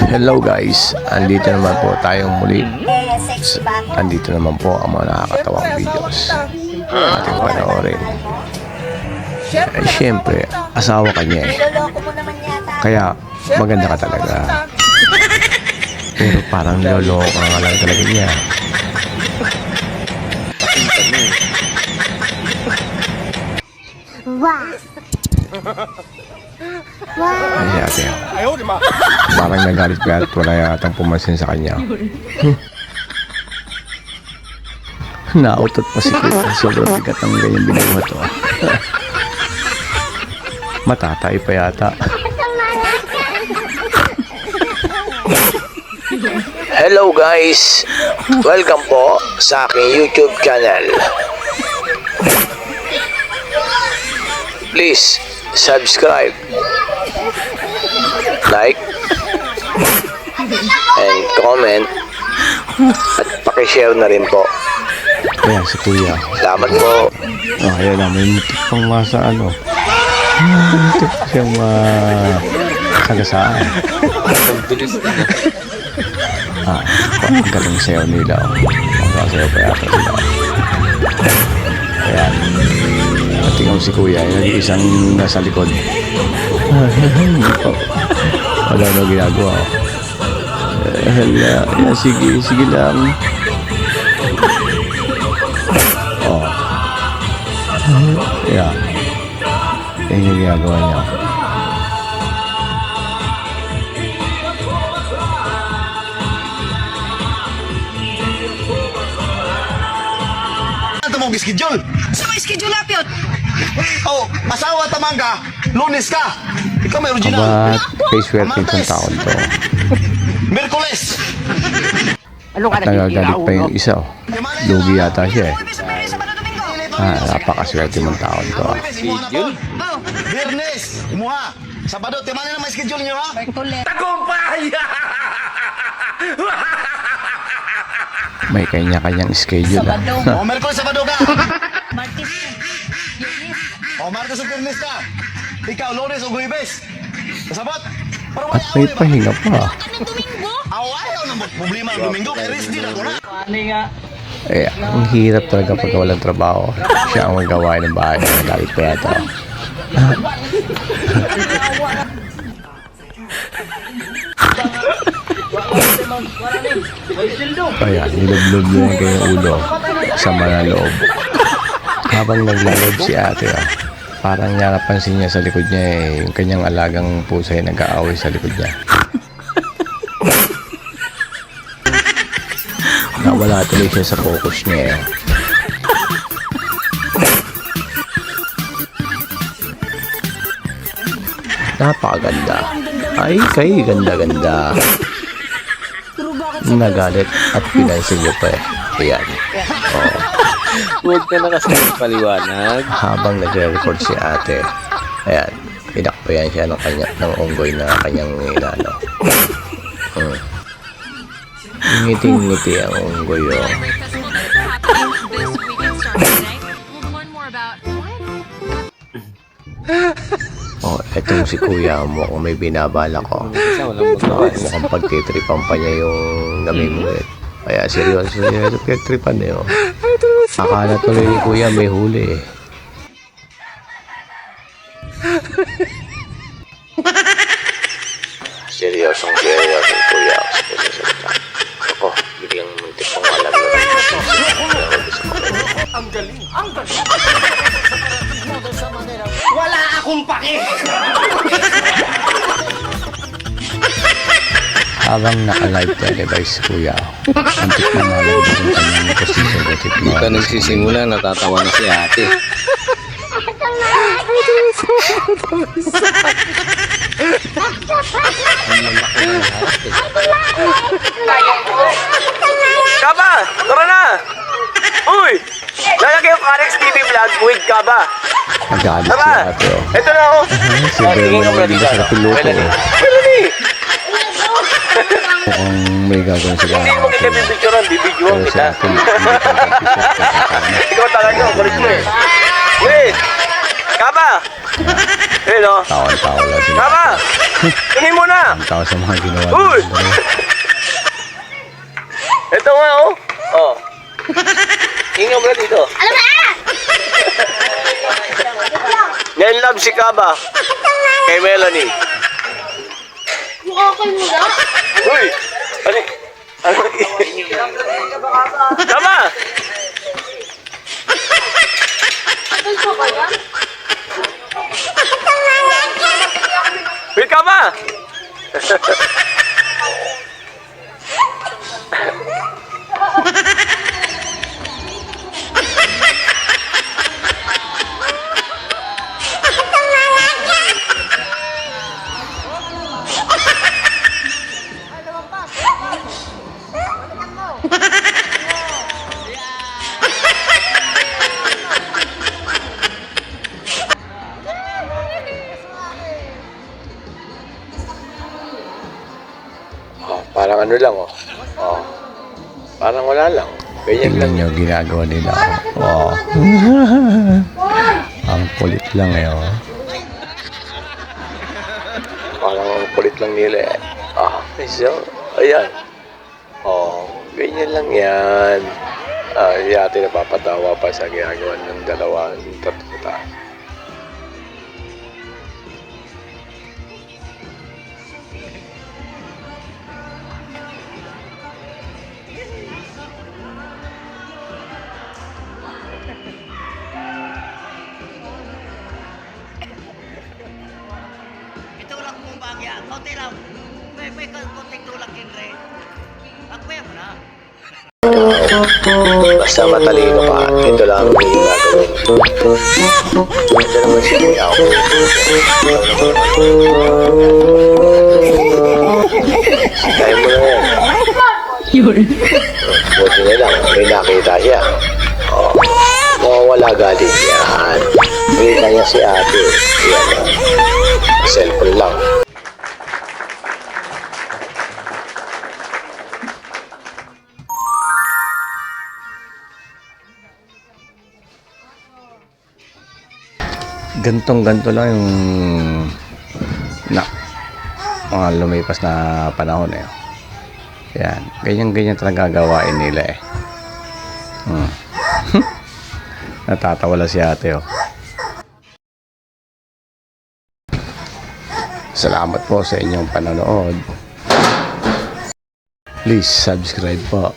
Hello guys, andito naman po tayong muli. Andito naman po ang mga nakakatawang videos na ating panoorin. Siyempre, asawa ka niya eh. Kaya maganda ka talaga. Pero parang niloloko ka nga lang talaga niya. Wow. Ay, ate. Parang nagalit ka at wala yatang pumansin sa kanya. Nautot pa si Kuya. Sobrang bigat ang ganyan binuhat to. Matatay pa yata. Hello guys! Welcome po sa aking YouTube channel. Please subscribe, like, and comment, at pakishare na rin po. Ayan si Kuya. Salamat po. Oh, ayan na, may mutik pang masa ano. Mutik siyang sagasaan. Ang galing sayaw nila. Ang sasayaw pa yata nila. Ayan. Tingnan si Kuya, yung isang nasa likod. Wala na ginagawa. Sige lang. Oh. Yeah. Yan yung ginagawa niya. Ano mong schedule? Sa may schedule apyot. Oh, asawa tamang ka, Lunes ka. Ikaw may original. Abat, face swerte itong taon to. Merkules. Nagagalit pa yung isa. Lugi yata siya eh. Napakaswerte mong taon to. Schedule? Biyernes, imuha. Sabado, timana na may schedule niyo ha? May kanya-kanyang schedule ah. Oh, Merkules, Sabado ka. Martes. Oh, Martes o Biyernes ka. Ikaw, Lunes o Huwebes. Kasabot. At may pahinga pa. Ayaw na problema ng Domingo. Kaya rest din ako na. Eh, ang hirap talaga pagka walang trabaho. Siya ang magawa ng bahay. Galit pa yata. Ayan, nilublob niya yung kanyang ulo sa manaloob. Habang naglaloob si ate, parang napansin niya sa likod niya yung kanyang alagang pusa ay nag-aaway sa likod niya. Nawala tuloy siya sa focus niya eh. Napakaganda. Ay, kay ganda-ganda. Nagalit at pinansin niyo pa eh. Ayan. Oh. Huwag ka na kasi paliwanag. Habang nagre-record si ate, ayan, pinakpayan siya ng unggoy na kanyang inano. Ngiti-ngiti ang unggoy oh. Oh, etong si Kuya mukhang may binabala ko. Mukhang pagtitripan pa niya yung namimulit. Kaya seryoso pagtripan niya oh. Akala tuloy ni Kuya may huli eh. Seryoso Kuya. Ako, biglang muntik pang alam na. Ang galing. Wala akong pake. Habang naka-live televised Kuya, antik na malam yung kanyang position at Hindi pa nagsisimula, natatawa na si ate. Kaba! Tara na! Uy! Lalagay yung Karex TV vlog with Kaba. nagalit si Tara! ate oh. Ito na ako! Si Berwin ang hindi sa piloto oh. Melanie! Mukhang may gagawin sila. Hindi mo kita bibidyoran, bibidyoan Pero kita. sa akin, hindi pa Ikaw talaga, kulit mo eh. Wait! Kaba! Ayun o. Tawa-tawa lang sila. Tama! Tingin mo na! Ang tawa sa mga ginawa Uy! nila. Ito nga oh. Oh. Tingnan mo na dito. Alam mo na! Ngayon love si Kaba. Kay Melanie. Mukha kayo mo na. Uy! Ano? Ano? Tama! Ano ko ba yan? Uy, Kaba! Oh, parang ano lang oh. Oh. Parang wala lang. Ganyan lang. Tingnan nyo ginagawa nila. Oh. Ang kulit lang eh. Oh. Parang ang kulit lang nila eh. Ah, so, ayan. Oh, ganyan lang yan. Ah, yate napapatawa pa sa ginagawa ng dalawa ng tatlo. Ito lang kung bagya. Konti lang. May konting tulak yun, Re. Akmaya mo na. Basta matalino ka, ito lang ang hindi gagawin. Ito naman si Kuya ako. Kaya mo na yan. Buti na lang, may nakita siya. Oh, mawawala galing yan. Nakita niya si ate. Yan, cellphone lang. Gantong-ganto lang yung mga lumipas na panahon eh. Yan, ganyan-ganyan talaga gawain nila eh. Natatawa lang si ate oh. Salamat po sa inyong panonood. Please subscribe po.